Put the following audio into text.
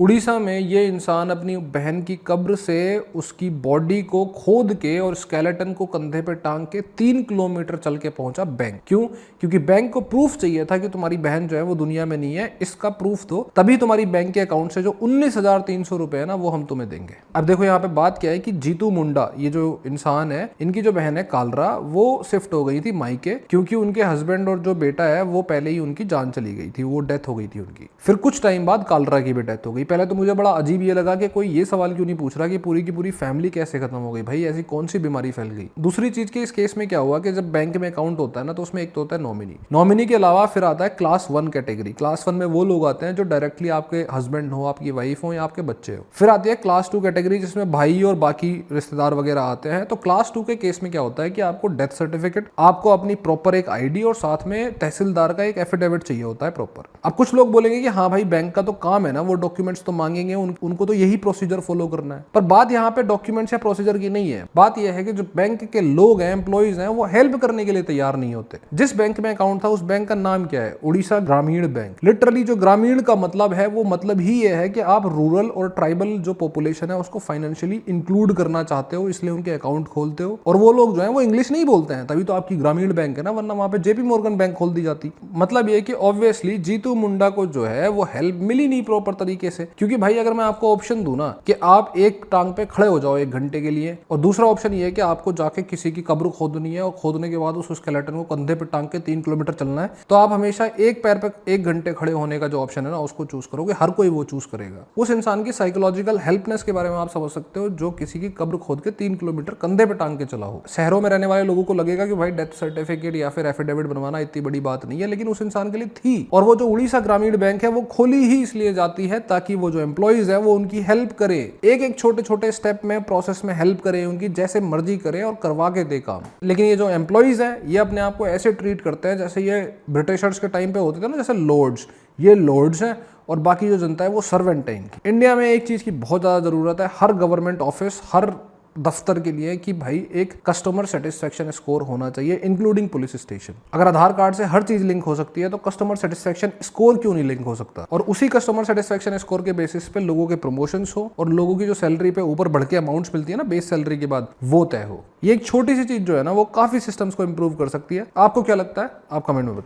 उड़ीसा में ये इंसान अपनी बहन की कब्र से उसकी बॉडी को खोद के और स्केलेटन को कंधे पे टांग के 3 किलोमीटर चल के पहुंचा बैंक। क्यों? क्योंकि बैंक को प्रूफ चाहिए था कि तुम्हारी बहन जो है वो दुनिया में नहीं है, इसका प्रूफ दो, तभी तुम्हारी बैंक के अकाउंट से जो 19,300 रुपए है ना वो हम तुम्हें देंगे। अब देखो यहाँ पे बात क्या है कि जीतू मुंडा, ये जो इंसान है, इनकी जो बहन है कालरा, वो शिफ्ट हो गई थी मायके, क्योंकि उनके हस्बैंड और जो बेटा है वो पहले ही उनकी जान चली गई थी, वो डेथ हो गई थी उनकी। फिर कुछ टाइम बाद कालरा की भी डेथ हो गई। पहले तो मुझे बड़ा अजीब ये लगा कि कोई ये सवाल क्यों नहीं पूछ रहा कि पूरी की पूरी फैमिली कैसे खत्म हो गई, भाई ऐसी कौन सी बीमारी फैल गई। दूसरी चीज के इस केस में क्या हुआ कि जब बैंक में अकाउंट होता है ना तो उसमें एक तो होता है नॉमिनी के अलावा फिर आता है क्लास 1 कैटेगरी। क्लास 1 में वो लोग आते हैं जो डायरेक्टली आपके हस्बैंड हो, आपकी वाइफ हो या आपके बच्चे हो। फिर आती है क्लास 2 कैटेगरी जिसमें भाई और बाकी रिश्तेदार वगैरह आते हैं। तो क्लास 2 के केस में क्या होता है कि आपको डेथ सर्टिफिकेट, आपको अपनी प्रॉपर एक आईडी और साथ में तहसीलदार का एक एफिडेविट चाहिए होता है प्रॉपर। अब कुछ लोग बोलेंगे कि हाँ भाई बैंक का तो काम है ना, वो डॉक्यूमेंट्स तो मांगेंगे, उनको तो यही प्रोसीजर फॉलो करना है। पर बात यहाँ पे डॉक्यूमेंट्स या प्रोसीजर की नहीं है, बात यह है कि जो बैंक के लोग हैं, एम्प्लॉइज हैं, वो हेल्प करने के लिए तैयार नहीं होते। जिस बैंक में अकाउंट था उस बैंक का नाम क्या है? उड़ीसा ग्रामीण बैंक। लिटरली जो ग्रामीण का मतलब है वो मतलब ही ये है कि आप रूरल और ट्राइबल जो पॉपुलेशन है उसको फाइनेंशियली इंक्लूड करना चाहते हो, इसलिए उनके अकाउंट खोलते हो। और वो लोग जो है वो इंग्लिश नहीं बोलते हैं, तभी तो आपकी ग्रामीण बैंक है ना, वरना वहां पे जेपी मॉर्गन बैंक खोल दी जाती। मतलब ये कि ऑब्वियसली जीतू मुंडा को जो है वो हेल्प मिली नहीं प्रॉपर तरीके से। क्योंकि भाई अगर मैं आपको ऑप्शन दूं ना कि आप एक टांग पे खड़े हो जाओ 1 घंटे के लिए, और दूसरा ऑप्शन ये है कि आपको जाके किसी की कब्र खोदनी है और खोदने के बाद उस स्केलेटन को कंधे पे टांग के 3 किलोमीटर चलना है, तो आप हमेशा एक पैर पे 1 घंटे खड़े होने का जो ऑप्शन है ना उसको चूज करोगे। हर कोई वो चूज करेगा। उस इंसान की साइकोलॉजिकल हेल्पनेस के बारे में आप समझ सकते हो जो किसी की कब्र खोद के 3 किलोमीटर कंधे पे टांग के चला हो। शहरों में रहने वाले लोगों को लगेगा कि भाई डेथ सर्टिफिकेट या फिर एफिडेविट बनवाना इतनी बड़ी बात नहीं है, लेकिन उस इंसान के लिए थी। और वो जो उड़ीसा ग्रामीण बैंक है वो खोली ही इसलिए जाती है ताकि वो जो एम्प्लॉइज है वो उनकी हेल्प करे, एक एक छोटे छोटे स्टेप में प्रोसेस में हेल्प करे, उनकी जैसे मर्जी करे और करवा के दे काम। लेकिन ये जो एम्प्लॉइज है ये अपने आप को ऐसे ट्रीट करते हैं जैसे ये ब्रिटिशर्स के टाइम पे होते थे ना, जैसे लॉर्ड्स, ये लॉर्ड्स हैं और बाकी जो जनता है वो सर्वेंट है इनकी। इंडिया में एक चीज की बहुत ज्यादा जरूरत है हर गवर्नमेंट ऑफिस, हर दफ्तर के लिए, कि भाई एक कस्टमर सेटिस्फेक्शन स्कोर होना चाहिए, इंक्लूडिंग पुलिस स्टेशन। अगर आधार कार्ड से हर चीज लिंक हो सकती है तो कस्टमर सेटिस्फेक्शन स्कोर क्यों नहीं लिंक हो सकता? और उसी कस्टमर सेटिस्फेक्शन स्कोर के बेसिस पे लोगों के प्रमोशंस हो और लोगों की जो सैलरी पे ऊपर बढ़ के अमाउंट्स मिलती है ना बेस सैलरी के बाद, वो तय हो। ये एक छोटी सी चीज जो है ना वो काफी सिस्टम्स को इंप्रूव कर सकती है। आपको क्या लगता है? आप कमेंट में बताइए।